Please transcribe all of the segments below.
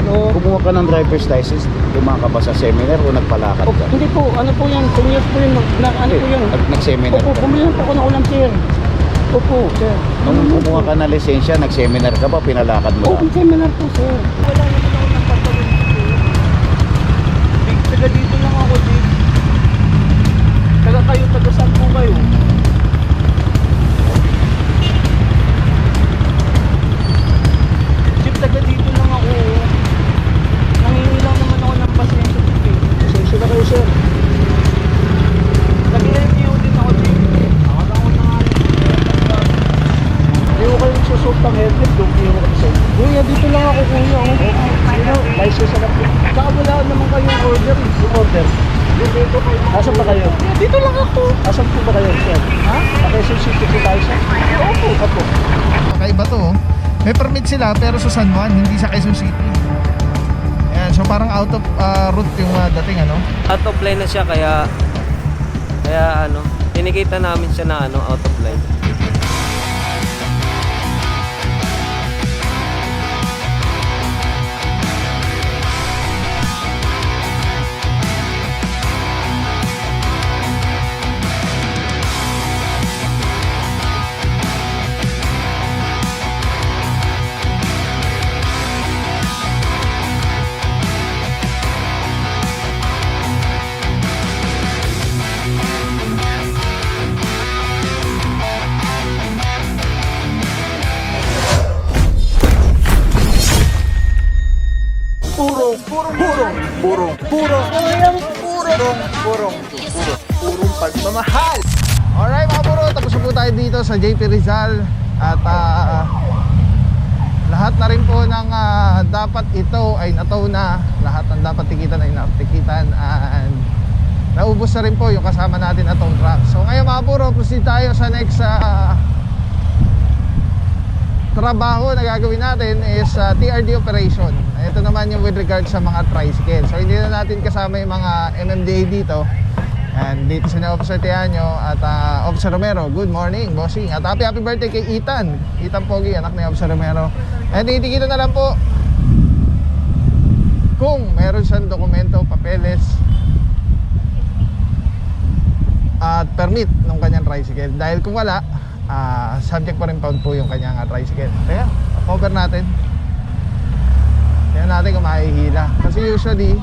Oo. Kumuha ka ng driver's license, dumaka ka ba sa seminar o nagpalakad ka? Hindi po, ano po yan, 10 years po yun, ano po yun. Nag-seminar Opo, ka? bumili po ako ng ulam, sir. Opo, sir. Nung kumuha ka ng lisensya, nag-seminar ka ba, pinalakad mo Opo, lang? seminar po, sir. Wala naman ako nagpapalun dito. Taga dito lang ako, Jig. Taga kayo, taga saan po kayo? Jig, taga dito lang ako. Nangingi lang naman ako ng pasensya, Jig. Pasensya na kayo, sir. Nag-LTO din ako, Jig. Nakala ko na nga. Hindi ko kayo susot ng helmet, don't you know kasi. Kuya, dito lang ako, kuya. Sino? License na po. Saka wala naman kayong order. Yung order. Dito kayo. Asan ba kayo? Dito lang ako. Asan po ba kayo, sir? Ha? Quezon City po tayo, sir? Opo. Opo. Kakaiba to, oh. May permit sila pero sa San Juan, hindi sa Quezon City. Ayan, so parang out of route yung dating ano. Out of line na siya kaya ano, tinikita namin siya na ano, out of line. Purong pagmamahal. Alright mga puro, tapos na po tayo dito sa JP Rizal. At lahat na rin po ng dapat ito ay nataw na. Lahat ng dapat tikitan ay natikitan. And naubos na rin po yung kasama natin na tow truck. So ngayon mga puro, proceed tayo sa next trabaho na gagawin natin is TRD operation. Ito naman yung with regards sa mga tricycle. So hindi na natin kasama yung mga MMDA dito. And dito si Officer Tianyo at Officer Romero. Good morning, bossing. At happy birthday kay Ethan Pogi, anak ni Officer Romero. And titikita na lang po kung meron siyang dokumento, papeles at permit ng kanyang tricycle. Dahil kung wala, subject pa rin pound po yung kanyang tricycle. Kaya, cover natin. Kaya natin kung mahihila. Kasi usually,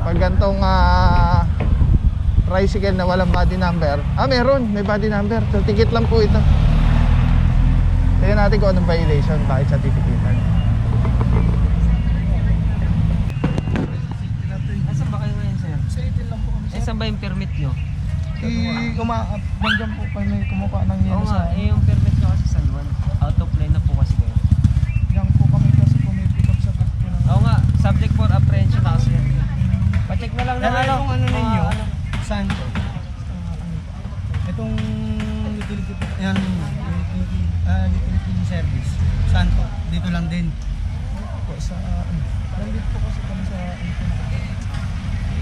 pag gantong tricycle na walang body number, meron, may body number. So, ticket lang po ito. Kaya natin kung anong violation, bakit sa titikitan. Nasaan ba kayo ngayon, sir? Sa itin lang po kami, sir. Saan ba yung permit nyo? Nandiyan po pa may kumuha ng Oo nga, yung permit nyo kasi San Juan. Out of line na po kasi kayo. Diyan po kami kasi pumipick up sa pagpo ng... Oo nga, subject for apprehension na kasi yan. Pa-check na lang na Yung ano ninyo? ano. Saan to? Itong utility, yan, utility service. Saan to? Dito lang din. Po sa, nandito po kasi kami sa...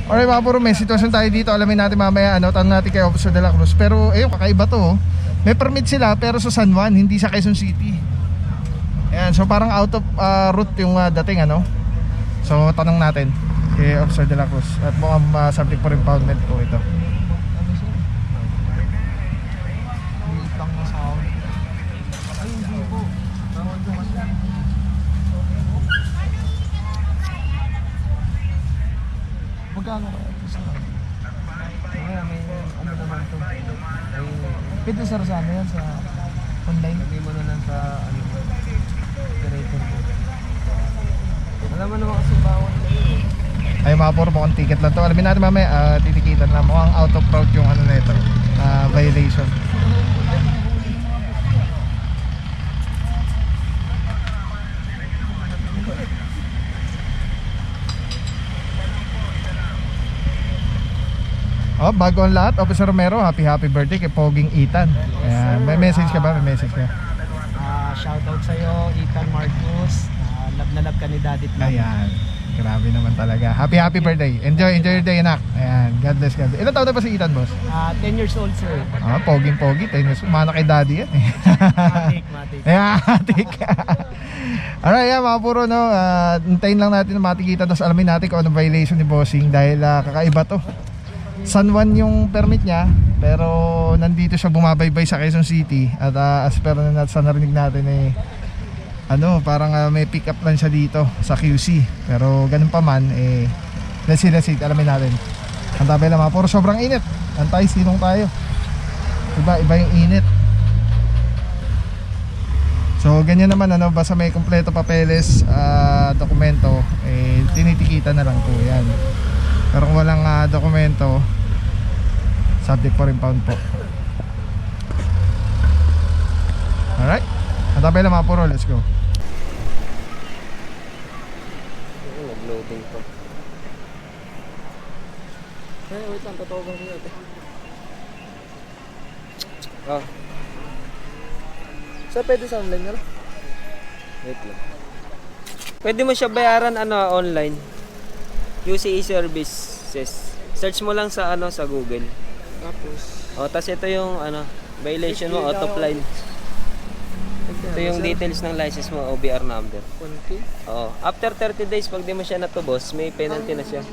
Alright mga puro, may sitwasyon tayo dito. Alamin natin mamaya, tanong natin kay Officer De La Cruz. Pero ayun, kakaiba to, oh. May permit sila pero sa San Juan, hindi sa Quezon City. Ayan, so parang out of route yung dating ano. So tanong natin kay Officer De La Cruz. At mukhang subject for impoundment po ito. Lang na sound. Ay, hindi po. Bawal po kasi. Magkano kaya ito sa... Kaya may ano naman to. Ay, Pwede sir sa ano yan? Sa online? lagay mo na lang sa ano, operator ko. Alam mo naman kasi bawal kayo eh. Ay mga puro, mukhang ticket lang to. Alamin natin mamaya, titikitan na. Mukhang out of route yung ano na ito, violation. Oh, bago ang lahat, Officer Romero, happy birthday kay Poging Ethan. Ayan, may message ka ba? May message ka? Shoutout sa'yo, Ethan Marcos. Love na love ka ni Daddy Tlam. Ayan. Grabe naman talaga. Happy birthday. Enjoy your day, anak. Ayan, God bless, God bless. Ilan taon na ba si Ethan, boss? 10 years old, sir. Pogi. 10 years. Umana kay daddy yan eh. Matik. Ayan, matik. Alright, yan mga puro, no. Hintayin lang natin na matikita, tapos alamin natin kung anong violation ni bossing dahil kakaiba to. San Juan yung permit niya, pero nandito siya bumabaybay sa Quezon City. At as per na sa narinig natin parang may pick up lang siya dito sa QC. Pero ganun pa man, let's see, alamin natin. Ang tabi lang mga puro, sobrang init. Antay, sinong tayo. Iba yung init. So ganyan naman, basta may kompleto papeles, dokumento, tinitikita na lang po yan. Pero kung walang dokumento, subject for impound po. Alright, ang tabi lang mga puro, let's go. Nag-loading pa. Wait lang, totoo ba rin natin? So, pwede sa online na lang? Wait lang. Pwede mo siya bayaran online. UCE services. Search mo lang sa sa Google. Tapos ito yung violation mo, out of line. Ito yung details ng license mo, OBR number. After 30 days pag di mo siya natubos, may penalty na siya.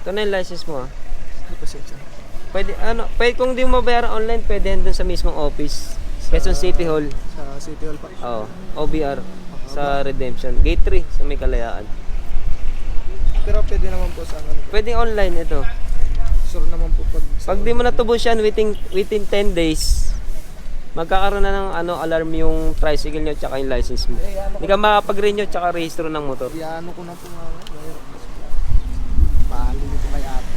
Ito na yung license mo. Pwede kung di mo bayaran online, pwede dun sa mismong office. Quezon City Hall. Sa City Hall pa. OBR sa Redemption. Gate 3 sa may Kalayaan. Pero pwede naman po sa Pwede online ito. Sure naman po Pag di mo natubos yan within 10 days, magkakaroon na ng alarm yung tricycle nyo tsaka yung license mo. Hindi ka makapag-renew tsaka rehistro ng motor. Iano ko na po nga. Pahalin ito kay ate.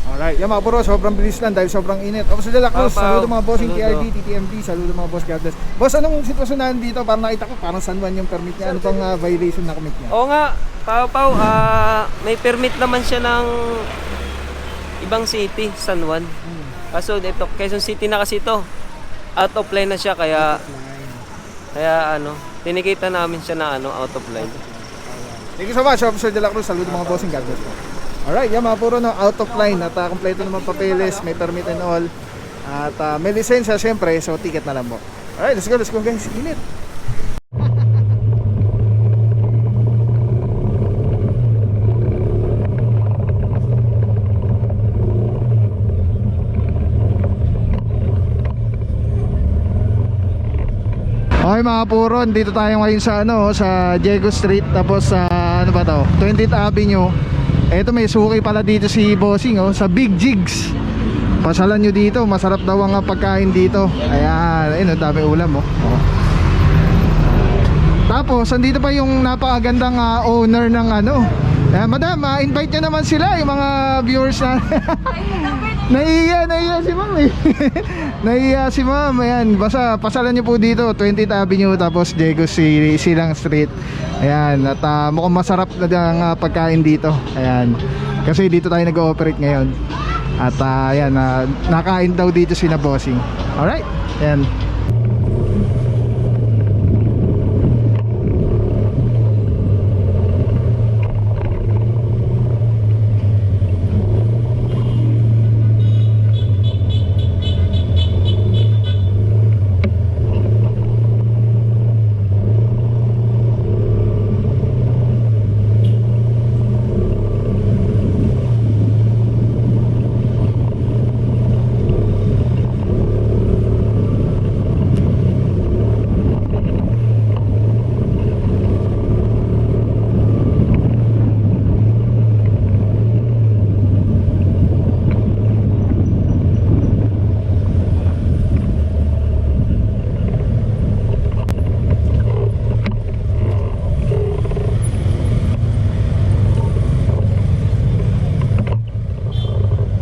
Alright, yan mga puro, sobrang bilis lang dahil sobrang init. Ako sa De La Cruz, saludo mga bossing TRD, TTMP, saludo mga boss, God bless. Boss, anong sitwasyon na dito? Parang nakita ko, parang San Juan yung permit niya. Ano pang violation na commit niya? Oo nga, Pau, may permit naman siya ng ibang city, San Juan. Kaso dito, Quezon City na kasi ito. Out of line na siya, kaya tinikita namin siya na out of line. Thank you so much, Officer De La Cruz, saludo mga bossing, God bless po. Alright, yan mga puro, out of line at kompleto naman papeles, may permit and all. At may lisensya syempre, so ticket na lang po. Alright, let's go guys, init. Okay mga puron, dito tayo ngayon sa sa Diego Street, tapos sa 20th Avenue. Eto, may suki pala dito si bossing sa Big Jigs. Pasalan nyo dito, masarap daw ang pagkain dito. Ayan, dami ulam Tapos andito pa yung napakagandang owner ng madam, invite nyo naman sila, yung mga viewers na. Nahiya si ma'am Nahiya si ma'am. Ayan, basta pasalan nyo po dito 20th Avenue, tapos Diego Silang Street. Ayan, at mukhang masarap na ang pagkain dito. Ayan, kasi dito tayo nag-ooperate ngayon. At ayan, nakain daw dito si na bossing. Alright, ayan.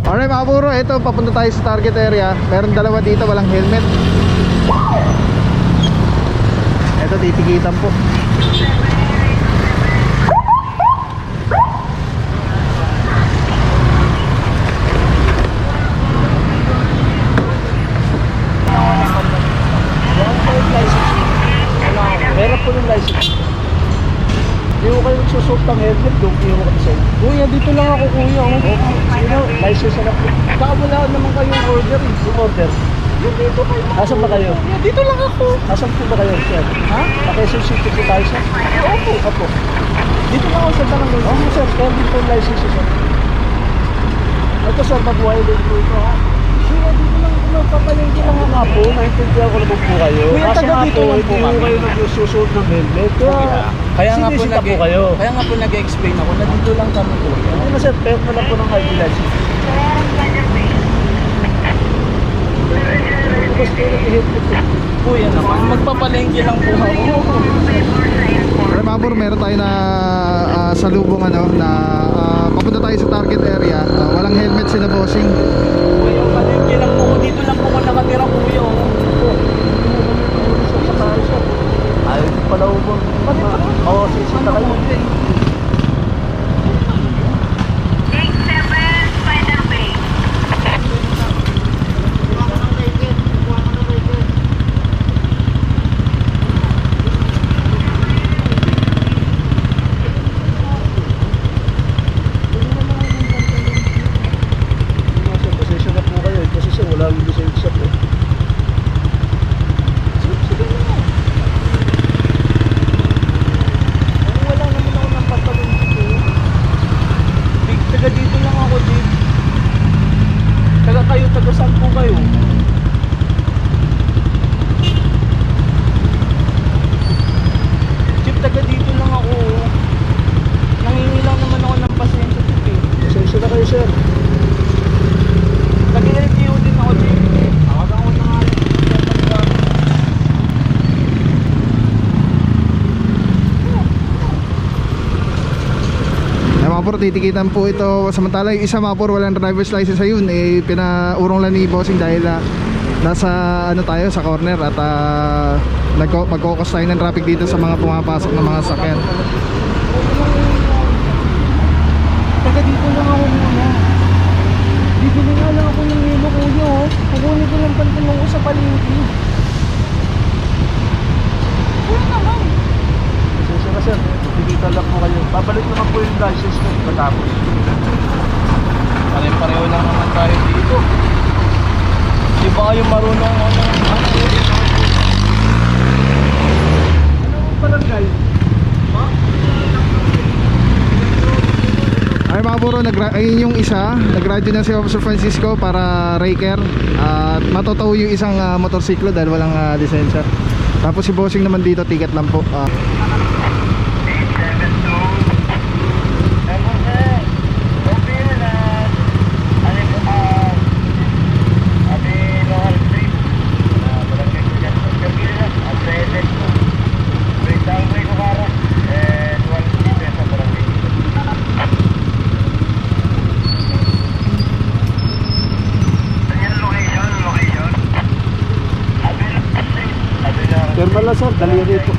Alright mga puro, ito papunta tayo sa target area. Meron dalawa dito, walang helmet. Ito titikitan po. Meron po ng license. Hindi ko kayo nagsusot ng helmet. naka-headset, doki yung kapsay. Kuya, dito lang ako kuya. Sino? License na po. Baka wala naman kayong order eh. Yung order. Dito kayo. Asan ba kayo? Dito lang ako. Asan po ba kayo, sir? Ha? Quezon City po tayo, sir? Opo. Opo. Dito lang ako sa barangay. Oo, sir. Kaya dito yung license, sir. Ito, sir, mag-wild po ito, ha? Kuya, dito lang ako magpapalengke lang nga po. Naintindihan ko naman po kayo. Kuya, taga dito lang po kami. Hindi kayo nagsusuot ng helmet. Kaya nga po sinisita po kayo. Kaya nga po nag-explain ako na dito lang kami po. Hindi na, sir. Pero na lang po ng ID license. Tapos kayo nag-helmet po. Kuya naman, magpapalengke lang po ako. Pero Mabor, meron tayo na salubong ano, na papunta tayo sa target area. Walang helmet sila bossing. Kuya, palengke lang po. Dito lang po ako nakatira kuya. Ayaw din pala po. Oo, sisita kayo. Pasensya na po kayo kasi siya wala yung lisensya po. Wala naman ako ng pantalon dito. Taga dito lang ako, Jib. Taga kayo, taga saan po kayo? Jib, taga dito lang ako. Nangingi lang naman ako ng pasensya, Jib eh. Pasensya na kayo, sir. Nag-LTO din ako, Jib. Tawagan ko na nga rin. Mapor, titikitan po ito. Samantala yung isa Mapor, walang driver's license ayun. Pinaurong lang ni bossing dahil nasa ano tayo sa corner at magkokos tayo ng traffic dito sa mga pumapasok ng mga sakyan. Taga dito lang ako muna. Bibili nga lang ako ng nilo kuya, oh. Kukunin ko lang pantalong ko sa palengke. Kuya naman. Pasensya na, sir. Bibita lang po kayo. Babalik naman po yung license ko matapos. Pare-pareho lang naman tayo dito. Di ba kayo marunong ano? Anong barangay? Ay Mapuro, ayun yung isa. Nag-radio na si Officer Francisco para raker. At matotow yung isang motorsiklo dahil walang lisensya. Tapos si bossing naman dito, ticket lang po. Thermal lang, sir. Daliri po.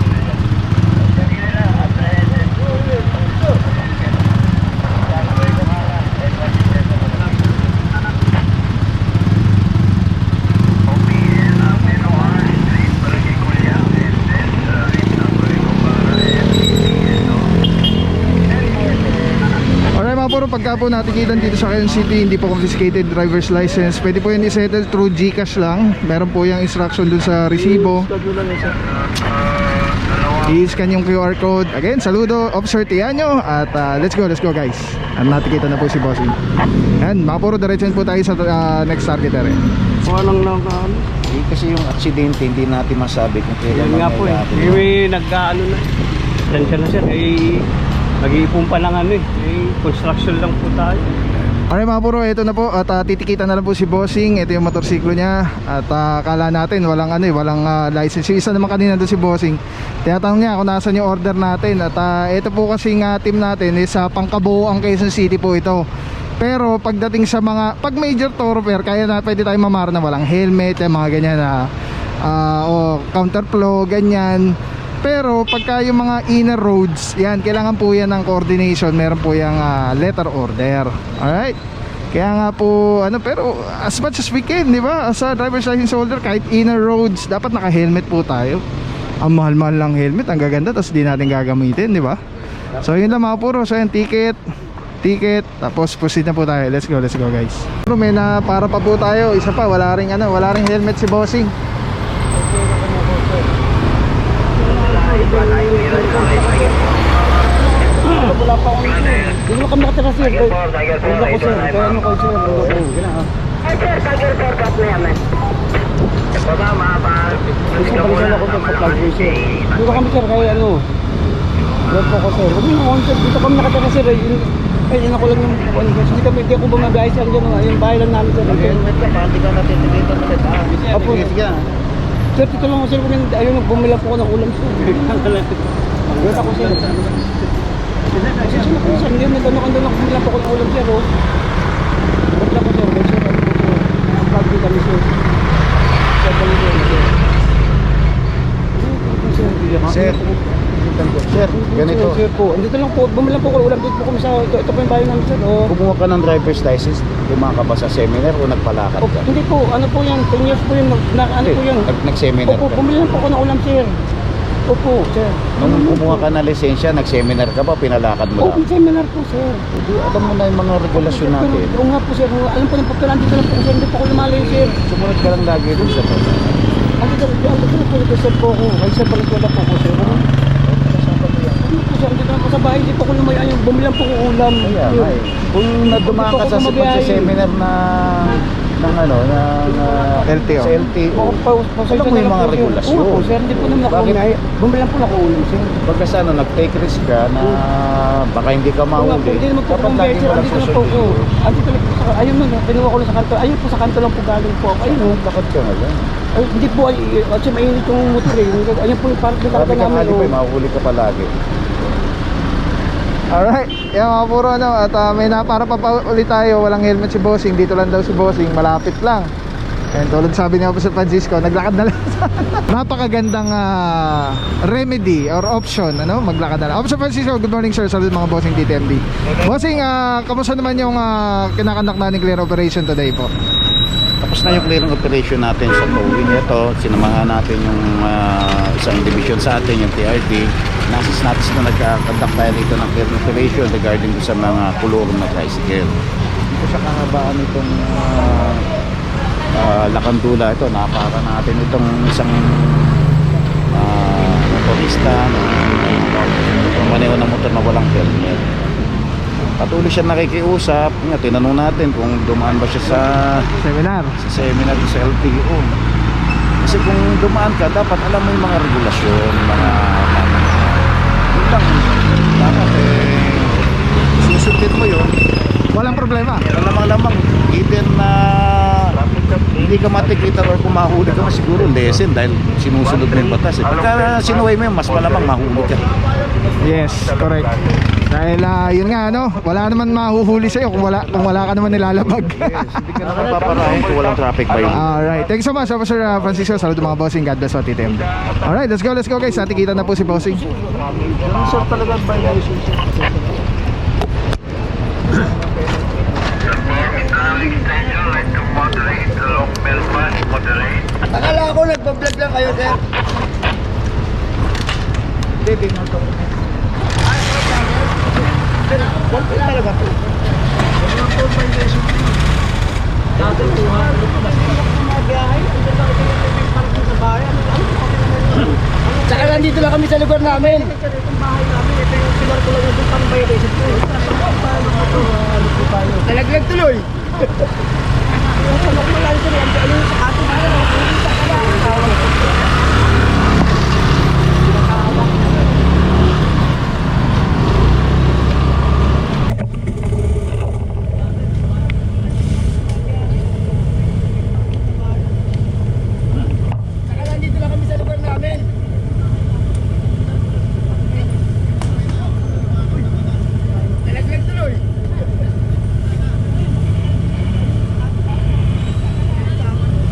Alright mga puro, pagka po natikitan dito sa Quezon City, hindi po confiscated driver's license, pwede po yun isettle through GCash lang. Meron po yung instruction dun sa resibo. Schedule lang yun, sir. I-scan yung QR code. Again, saludo, Officer Tianyo. At let's go guys. At natikita na po si Bossing. Yan, mga puro, diretso po tayo sa next target area. Walang lang ka ano. Kasi yung aksidente hindi natin masabi kung kailan Yun nga po eh. May nag-ano na. Sensya na sir. Nag-iipon pa lang ano eh. Construction lang po tayo. Alright mga puro, ito na po. At titikita na lang po si Bossing. Ito yung motorsiklo niya. At akala natin walang walang license. Yung isa naman kanina doon si Bossing. Tinatanong niya kung nasan yung order natin. At ito po kasi team natin is pangkabuo ang Quezon City po ito. Pero pagdating sa pag major thoroughfare, kaya na pwede tayo mamara na walang helmet, mga ganyan na counterflow, ganyan. Pero pagka yung mga inner roads, yan, kailangan po yan ng coordination. Meron po yung letter order. Alright? Kaya nga po, pero as much as we can, di ba? As a driver's license holder, kahit inner roads, dapat naka-helmet po tayo. Ang mahal-mahal lang helmet, ang gaganda, tapos di natin gagamitin, di ba? So yun lang mga puro. So yun, ticket, tapos proceed na po tayo. Let's go guys. Pero may na para pa po tayo. Isa pa, wala ring helmet si Bossing. Wala pa akong hindi mo kami nakatira sir. Wala ko sir. Kaya ano ko sir. Gusto pa rin ako sa flag sir. Dito kami sir kaya ano. Wala po ako sir. Huwag mo naman sir. Dito kami nakatira sir. Ayun ako lang yung hindi ako bumabiyahe sir dyan. Yung bahay lang namin sir. Hindi ka natitilitan ulit. Apo. Sir, dito lang ako sir. Ayun, bumila po ako ng ulam sir. Wala ako sir. Sir, hindi mo nagano-ano lang bumila po ako ng ulam sir. Wala ko sir. Ang flag dito kami sir. Sir, ganito. Sir po, andito lang po, bumili lang po ako ulam dito po kami sa, ito po yung bahay namin sir. Kumuha ka ng driver's license, dumaka ka ba sa seminar o nagpalakad ka? Hindi po, ano po yan, 10 years po yun, ano po yun. Nag-seminar Opo, ka? bumili lang po ako ng ulam sir. Opo, sir. Nung kumuha ka ng lisensya, nag-seminar ka ba, pinalakad mo Opo, lang? seminar po sir. Hindi, alam mo na yung mga regulasyon natin. Oo nga po sir, alam po ng papilan dito lang po sir, hindi po ako lumalayo sir. Sumunod ka lang lagi dun sa to. Andito po sir po ako, ay sir, balik wala po ako sir. Sir, andito lang po sa bahay, hindi po ako lumayo, bumili lang po ako ulam. Kaya nga eh. Kung nadumaan ka sa seminar na ng LTO. Sa LTO. Alam mo yung mga regulasyon. Oo sir, hindi po naman ako Bakit? lumayo. Bumili lang po ako ulam sir. Pagka sa nag-take risk ka na baka hindi ka Oo nga po, mahuli, hindi naman po dapat akong lagi beses, mo lang andito lang po susunod. ako. Andito lang po sa, ayun nun, kinuha ko lang sa kanto. Ayun po sa kanto lang po galing po ako. Ayun o. Lakad ka nga lang. Ay, hindi po, kasi mainit yung motor eh. Ayun po yung parang Sabi talaga ka namin. nga, di ba, mahuli ka palagi. Alright, yan mga puro at may para pa ulit tayo. Walang helmet si Bossing, dito lang daw si Bossing, malapit lang. And tulad sabi ni Officer Francisco, naglakad na lang. Napakagandang remedy or option, maglakad na lang. Officer Francisco, good morning sir, salut mga Bossing TTMD. Bossing, kamusta naman yung kinakandak na ni clear operation today po? Tapos na yung clearing operation natin sa towing. Ito, sinamahan natin yung isang division sa atin, yung TRD. Nasis natin na nagkakandak tayo dito ng clearing operation regarding sa mga kulurong na tricycle. Ito sa kahabaan itong Lakandula. Ito, napaka natin itong isang motorista na maneho ng motor na walang helmet. Patuloy siya nakikiusap. Tinanong natin kung dumaan ba siya sa Seminar. seminar sa LTO. Kasi kung dumaan ka, dapat alam mo yung mga regulasyon, mga yun lang. Dapat susundin mo yun. Walang problema. Lamang-lamang, even na hindi ka matikita or kung mahuli ka, siguro lesson dahil sinusunod mo yung batas. Pagka sinuway mo yun, mas malamang mahuli ka. Yes, correct. Dahil yun nga wala naman mahuhuli sa'yo kung wala ka naman nilalabag. Hindi ka naman paparahin kung walang traffic violation. Alright, thank you so much Officer Francisco. Saludo mga Bossing, God bless what TTM. Alright, let's go guys. Natikita na po si Bossing. Ganun sir talaga ang violation. Akala ko nagpa-vlog lang kayo sir. Hindi mo ito. Talaga po. Tsaka nandito lang kami sa lugar namin. Nalaglag tuloy.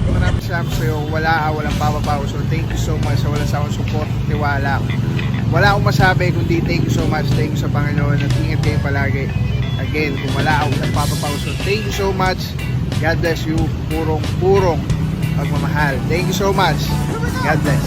Maraming salamat sa'yo. Walang papapaw. So thank you so much sa walang sawang support, tiwala. Wala akong masabi kundi thank you so much. Thank you sa Panginoon at ingat kayo palagi. Again, kung wala akong nagpapapaw. So thank you so much. God bless you. Purong pagmamahal. Thank you so much. God bless.